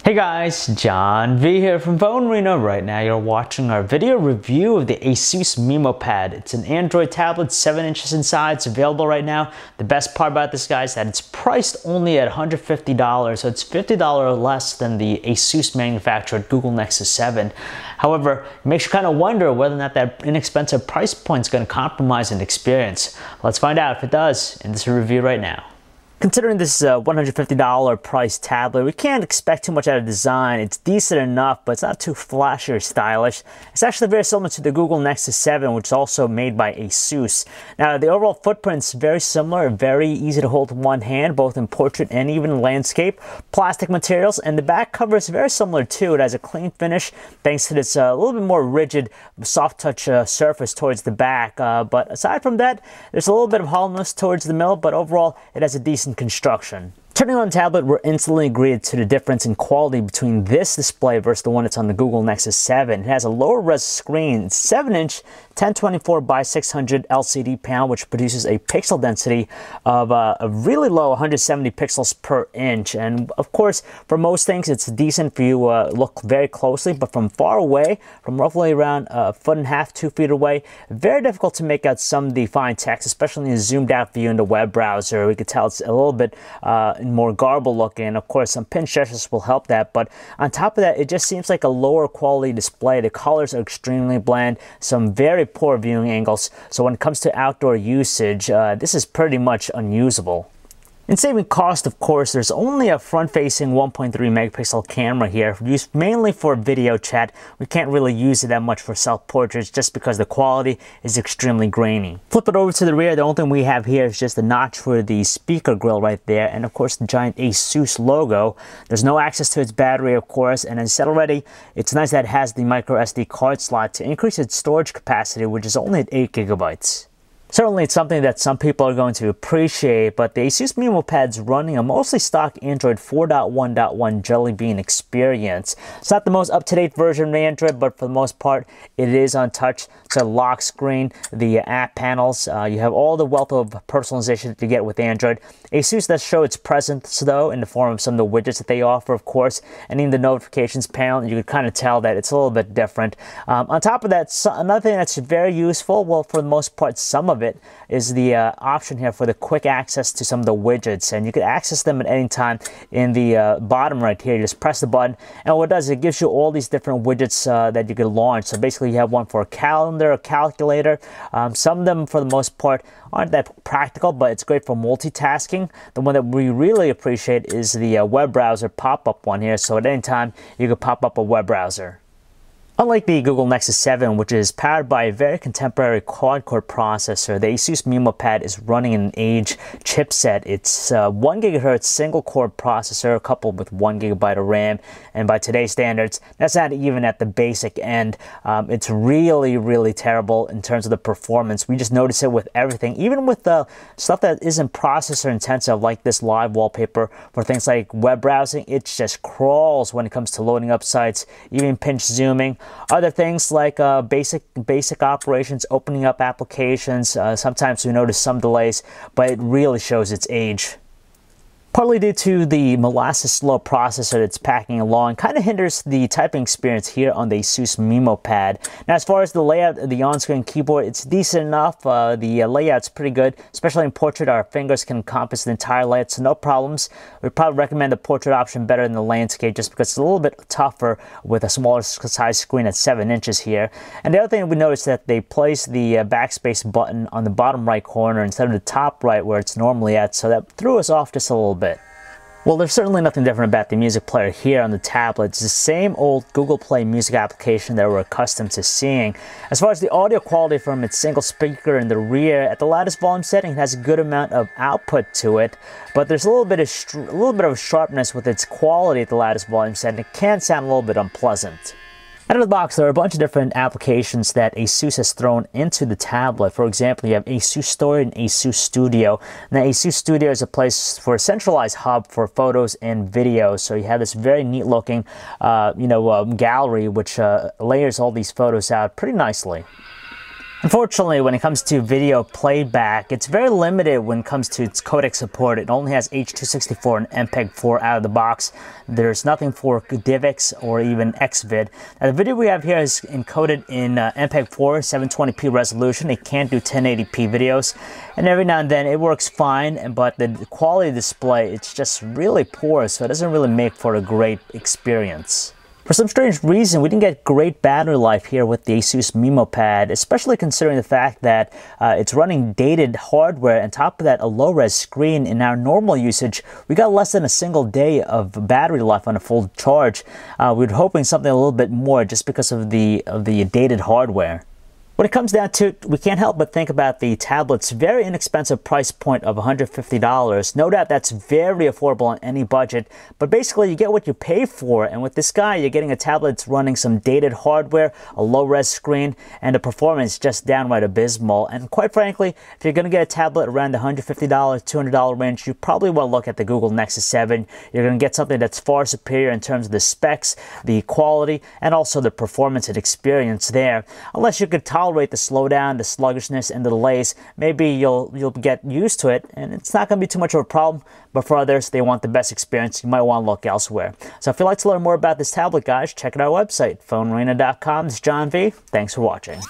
Hey guys, John V here from PhoneArena. Right now you're watching our video review of the Asus MeMO Pad. It's an Android tablet, 7 inches in size. It's available right now. The best part about this, guys, is that it's priced only at $150, so it's $50 less than the Asus manufactured Google Nexus 7. However, it makes you kind of wonder whether or not that inexpensive price point is going to compromise an experience. Let's find out if it does in this review right now. Considering this is a $150 price tablet, we can't expect too much out of design. It's decent enough, but it's not too flashy or stylish. It's actually very similar to the Google Nexus 7, which is also made by Asus. Now, the overall footprint is very similar, very easy to hold in one hand, both in portrait and even landscape. Plastic materials, and the back cover is very similar too. It has a clean finish thanks to this a little bit more rigid, soft touch surface towards the back. But aside from that, there's a little bit of hollowness towards the middle, but overall, it has a decent construction. Turning on the tablet, we're instantly greeted to the difference in quality between this display versus the one that's on the Google Nexus 7. It has a lower res screen, 7-inch 1024 by 600 LCD panel, which produces a pixel density of a really low 170 pixels per inch. And of course, for most things, it's decent if you look very closely, but from far away, from roughly around a foot and a half, 2 feet away, very difficult to make out some of the fine text, especially in a zoomed out view in the web browser. We could tell it's a little bit more garbled looking. Of course, some pinch gestures will help that, but on top of that, it just seems like a lower quality display. The colors are extremely bland, some very poor viewing angles, so when it comes to outdoor usage, this is pretty much unusable. In saving cost, of course, there's only a front-facing 1.3 megapixel camera here, used mainly for video chat. We can't really use it that much for self-portraits just because the quality is extremely grainy. Flip it over to the rear, the only thing we have here is just a notch for the speaker grill right there, and of course the giant Asus logo. There's no access to its battery, of course, and as I said already, it's nice that it has the micro SD card slot to increase its storage capacity, which is only at 8 gigabytes. Certainly, it's something that some people are going to appreciate, but the Asus MeMO Pad's running a mostly stock Android 4.1.1 Jelly Bean experience. It's not the most up-to-date version of Android, but for the most part, it is untouched. It's a lock screen, the app panels. You have all the wealth of personalization that you get with Android. Asus does show its presence, though, in the form of some of the widgets that they offer, of course, and in the notifications panel, you can kind of tell that it's a little bit different. On top of that, another thing that's very useful, well, for the most part, some of it is the option here for the quick access to some of the widgets, and you can access them at any time in the bottom right here. You just press the button, and what it does is it gives you all these different widgets that you can launch. So basically, you have one for a calendar, a calculator. Some of them, for the most part, aren't that practical, but it's great for multitasking. The one that we really appreciate is the web browser pop-up one here. So at any time, you can pop up a web browser. Unlike the Google Nexus 7, which is powered by a very contemporary quad-core processor, the Asus MeMO Pad is running an Age chipset. It's a 1 GHz single-core processor coupled with 1 GB of RAM, and by today's standards, that's not even at the basic end. It's really, really terrible in terms of the performance. We just notice it with everything, even with the stuff that isn't processor-intensive, like this live wallpaper. For things like web browsing, it just crawls when it comes to loading up sites, even pinch zooming. Other things like basic operations, opening up applications, sometimes we notice some delays, but it really shows its age. Partly due to the molasses slow processor that's packing along, kind of hinders the typing experience here on the Asus MeMO Pad. Now, as far as the layout of the on-screen keyboard, it's decent enough. The layout's pretty good, especially in portrait. Our fingers can encompass the entire layout, so no problems. We'd probably recommend the portrait option better than the landscape, just because it's a little bit tougher with a smaller size screen at 7 inches here. And the other thing we noticed that they placed the backspace button on the bottom right corner instead of the top right where it's normally at, so that threw us off just a little bit. Well, there's certainly nothing different about the music player here on the tablet. It's the same old Google Play music application that we're accustomed to seeing. As far as the audio quality from its single speaker in the rear, at the loudest volume setting, it has a good amount of output to it, but there's a little bit of sharpness with its quality at the loudest volume setting. It can sound a little bit unpleasant. Out of the box, there are a bunch of different applications that Asus has thrown into the tablet. For example, you have Asus Story and Asus Studio. Now, Asus Studio is a place for a centralized hub for photos and videos. So you have this very neat looking, gallery which layers all these photos out pretty nicely. Unfortunately, when it comes to video playback, it's very limited when it comes to its codec support. It only has H.264 and MPEG-4 out of the box. There's nothing for DivX or even Xvid. Now, the video we have here is encoded in MPEG-4 720p resolution. It can't do 1080p videos, and every now and then it works fine, but the quality of the display, it's just really poor, so it doesn't really make for a great experience. For some strange reason, we didn't get great battery life here with the Asus MeMO Pad, especially considering the fact that it's running dated hardware. On top of that, a low-res screen. In our normal usage, we got less than a single day of battery life on a full charge. We were hoping something a little bit more just because of the dated hardware. When it comes down to it, we can't help but think about the tablet's very inexpensive price point of $150. No doubt that's very affordable on any budget, but basically you get what you pay for, and with this guy, you're getting a tablet that's running some dated hardware, a low-res screen, and the performance just downright abysmal. And quite frankly, if you're going to get a tablet around the $150, $200 range, you probably want to look at the Google Nexus 7. You're going to get something that's far superior in terms of the specs, the quality, and also the performance and experience there. Unless you could tolerate the slowdown, the sluggishness, and the delays, maybe you'll get used to it, and it's not going to be too much of a problem. But for others, they want the best experience. You might want to look elsewhere. So if you'd like to learn more about this tablet, guys, check out our website, PhoneArena.com. This is John V. Thanks for watching.